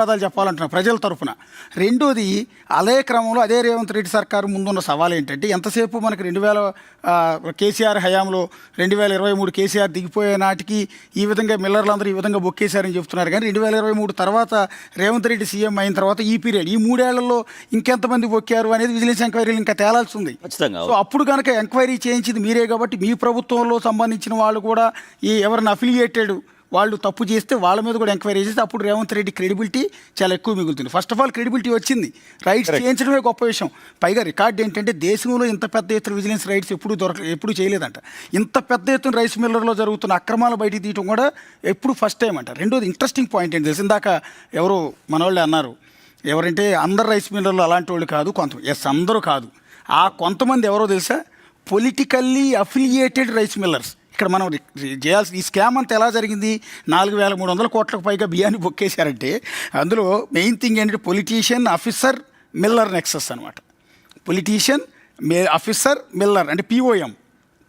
ధన్యవాదాలు చెప్పాలంటున్నారు ప్రజల తరఫున. రెండోది అదే క్రమంలో అదే రేవంత్ రెడ్డి సర్కారు ముందున్న సవాల్ ఏంటంటే, ఎంతసేపు మనకి 2000 కేసీఆర్ హయాంలో 2023 కేసీఆర్ దిగిపోయే నాటికి ఈ విధంగా మిల్లర్లందరూ ఈ విధంగా బొక్కేశారని చెప్తున్నారు. కానీ 2023 తర్వాత రేవంత్ రెడ్డి సీఎం అయిన తర్వాత ఈ పీరియడ్ ఈ 3 ఏళ్లలో ఇంకెంతమంది బొక్కారు అనేది విజిలెన్స్ ఎంక్వైరీలు ఇంకా తేలాల్సి ఉంది. సో అప్పుడు కనుక ఎంక్వైరీ చేయించింది మీరే కాబట్టి మీ ప్రభుత్వంలో సంబంధించిన వాళ్ళు కూడా ఈ ఎవరిని అఫిలియేటెడ్ వాళ్ళు తప్పు చేస్తే వాళ్ళ మీద కూడా ఎంక్వైరీ చేస్తే అప్పుడు రేవంత్ రెడ్డి క్రెడిబిలిటీ చాలా ఎక్కువ మిగులుతుంది. ఫస్ట్ ఆఫ్ ఆల్ క్రెడిబిలిటీ వచ్చింది, రైట్స్ చేయించడమే గొప్ప విషయం. పైగా రికార్డు ఏంటంటే దేశంలో ఇంత పెద్ద ఎత్తున విజిలెన్స్ రైట్స్ ఎప్పుడు చేయలేదంట. ఇంత పెద్ద ఎత్తున రైస్ మిల్లర్లో జరుగుతున్న అక్రమాలు బయటికి తీయటం కూడా ఎప్పుడు ఫస్ట్ టైం అంట. రెండోది ఇంట్రెస్టింగ్ పాయింట్ ఏంటి తెలిసి, ఇందాక ఎవరు మన వాళ్ళు అన్నారు, ఎవరంటే అందరు రైస్ మిల్లర్లు అలాంటి వాళ్ళు కాదు, అందరూ కాదు, ఆ కొంతమంది ఎవరో తెలుసా, పొలిటికల్లీ అఫిలియేటెడ్ రైస్ మిల్లర్స్. ఇక్కడ మనం చేయాల్సిన ఈ స్కామ్ అంతా ఎలా జరిగింది, 4300 కోట్లకు పైగా బియ్యాన్ని బొక్కేశారంటే అందులో మెయిన్ థింగ్ ఏంటంటే పొలిటీషియన్ ఆఫీసర్ మిల్లర్ నెక్సెస్ అనమాట. పొలిటీషియన్ ఆఫీసర్ మిల్లర్ అంటే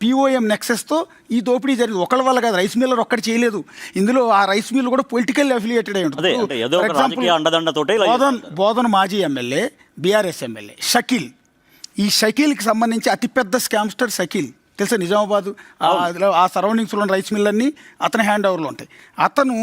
పిఓఎం నెక్సెస్తో ఈ దోపిడీ జరిగింది. ఒకళ్ళ వల్ల కాదు, రైస్ మిల్లర్ ఒక్కటి చేయలేదు. ఇందులో ఆ రైస్ మిల్ కూడా పొలిటికల్ అఫిలియేటెడ్ అయి ఉంటుంది. ఫర్ ఎగ్జాంపుల్ బోధన మాజీ ఎమ్మెల్యే, బీఆర్ఎస్ ఎమ్మెల్యే షకీల్, ఈ షకీల్కి సంబంధించి అతిపెద్ద స్కామ్స్టర్ షకీల్ తెలుసా, నిజామాబాద్ ఆ సరౌండింగ్స్లో రైస్ మిల్లర్ని అతని హ్యాండ్ ఓవర్లో ఉంటాయి. అతను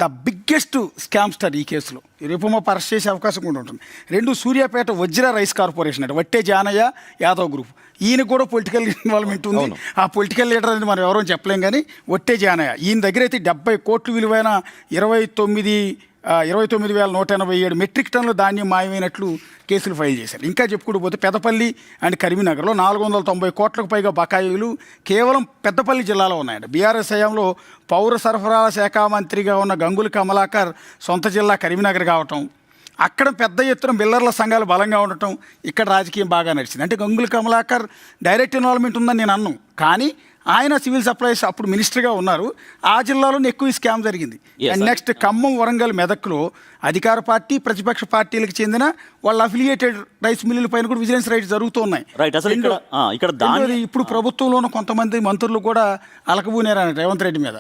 ద బిగ్గెస్ట్ స్కామ్స్టర్ ఈ కేసులో. రేపు మా అరెస్ట్ చేసే అవకాశం కూడా ఉంటుంది. 2 సూర్యాపేట వజ్ర రైస్ కార్పొరేషన్ అంటే వట్టే జానయ్య యాదవ్ గ్రూప్, ఈయన కూడా పొలిటికల్ ఇన్వాల్వ్మెంట్ ఉంది. ఆ పొలిటికల్ లీడర్ అని మనం ఎవరో చెప్పలేం. కానీ వట్టే జానయ్య ఈయన దగ్గర అయితే 70 కోట్లు విలువైన 29,187 మెట్రిక్ టన్నుల ధాన్యం మాయమైనట్లు కేసులు ఫైల్ చేశారు. ఇంకా చెప్పుకుంటూ పోతే పెద్దపల్లి అండ్ కరీంనగర్లో 490 కోట్లకు పైగా బకాయిలు కేవలం పెద్దపల్లి జిల్లాలో ఉన్నాయండి. బీఆర్ఎస్ హయాంలో పౌర సరఫరాల శాఖ మంత్రిగా ఉన్న గంగుల కమలాకర్ సొంత జిల్లా కరీంనగర్ కావటం, అక్కడ పెద్ద ఎత్తున మిల్లర్ల సంఘాలు బలంగా ఉండటం, ఇక్కడ రాజకీయం బాగా నడిచింది. అంటే గంగుల కమలాకర్ డైరెక్ట్ ఇన్వాల్వ్మెంట్ ఉందని నేను అన్ను, కానీ ఆయన సివిల్ సప్లైస్ అప్పుడు మినిస్టర్గా ఉన్నారు. ఆ జిల్లాలోనే ఎక్కువ స్కామ్ జరిగింది. అండ్ నెక్స్ట్ ఖమ్మం, వరంగల్, మెదక్లో అధికార పార్టీ ప్రతిపక్ష పార్టీలకు చెందిన వాళ్ళ అఫిలియేటెడ్ రైస్ మిల్లుల పైన కూడా విజిలెన్స్ రైట్స్ జరుగుతూ ఉన్నాయి. ఇప్పుడు ప్రభుత్వంలో ఉన్న కొంతమంది మంత్రులు కూడా అలకబూనేరు రేవంత్ రెడ్డి మీద,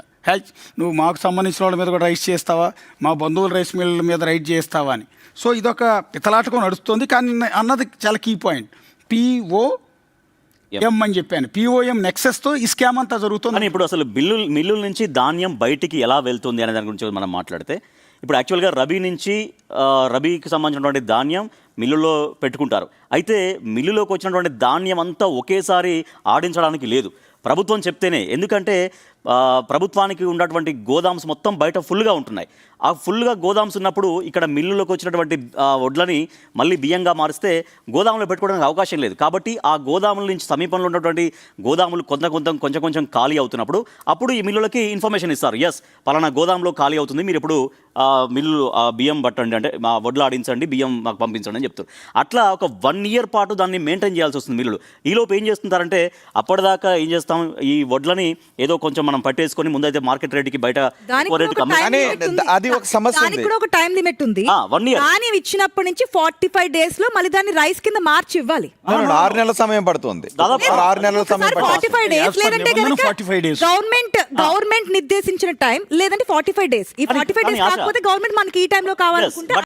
నువ్వు మాకు సంబంధించిన వాళ్ళ మీద కూడా రైట్స్ చేస్తావా, మా బంధువుల రైస్ మిల్లుల మీద రైట్ చేస్తావా అని. సో ఇదొక పితలాటకం నడుస్తుంది. కానీ అన్నది చాలా కీ పాయింట్, పిఓఎం అని చెప్పాను. పిఓఎం నెక్సెస్తో ఈ స్కామ్ అంతా జరుగుతుంది. ఇప్పుడు అసలు మిల్లుల నుంచి ధాన్యం బయటికి ఎలా వెళ్తుంది అనే దాని గురించి మనం మాట్లాడితే, ఇప్పుడు యాక్చువల్గా రబీకి సంబంధించినటువంటి ధాన్యం మిల్లులో పెట్టుకుంటారు. అయితే మిల్లులోకి వచ్చినటువంటి ధాన్యం అంతా ఒకేసారి ఆడించడానికి లేదు, ప్రభుత్వం చెప్తేనే. ఎందుకంటే ప్రభుత్వానికి ఉన్నటువంటి గోదామ్స్ మొత్తం బయట ఫుల్గా ఉంటున్నాయి. ఆ ఫుల్గా గోదామ్స్ ఉన్నప్పుడు ఇక్కడ మిల్లులోకి వచ్చినటువంటి వడ్లని మళ్ళీ బియ్యంగా మారిస్తే గోదాములో పెట్టుకోవడానికి అవకాశం లేదు. కాబట్టి ఆ గోదాముల నుంచి సమీపంలో ఉన్నటువంటి గోదాములు కొంచెం ఖాళీ అవుతున్నప్పుడు అప్పుడు ఈ మిల్లులకి ఇన్ఫర్మేషన్ ఇస్తారు, ఎస్ పలానా గోదాంలో ఖాళీ అవుతుంది, మీరు ఇప్పుడు మిల్లు బియ్యం పట్టండి, అంటే మా వడ్లు ఆడించండి, బియ్యం మాకు పంపించండి అని చెప్తారు. అట్లా ఒక 1 ఇయర్ పాటు దాన్ని మెయింటైన్ చేయాల్సి వస్తుంది మిల్లులు. ఈలోపు ఏం చేస్తుంటారంటే, అప్పటిదాకా ఏం చేస్తాం, ఈ వడ్లని ఏదో కొంచెం మనం పట్టేసుకొని ముందైతే మార్కెట్ రేట్కి బయట అది ఒక సమస్య, దానికి కూడా ఒక టైం లిమిట్ ఉంది. 1 ఇయర్ కానీ ఇచ్చినప్పటి నుంచి 45 డేస్ లో మళ్ళీ దాన్ని రైస్ కింద మార్చి ఇవ్వాలి. 6 నెలల సమయం పడుతుంది, దాదాపు 6 నెలల సమయం 45 డేస్ లేదంటే గవర్నమెంట్ నిర్దేశించిన టైం లేదంటే 45 డేస్. ఈ 45 డేస్ కాకపోతే గవర్నమెంట్ మనకి ఈ టైంలో కావాలనుకుంటే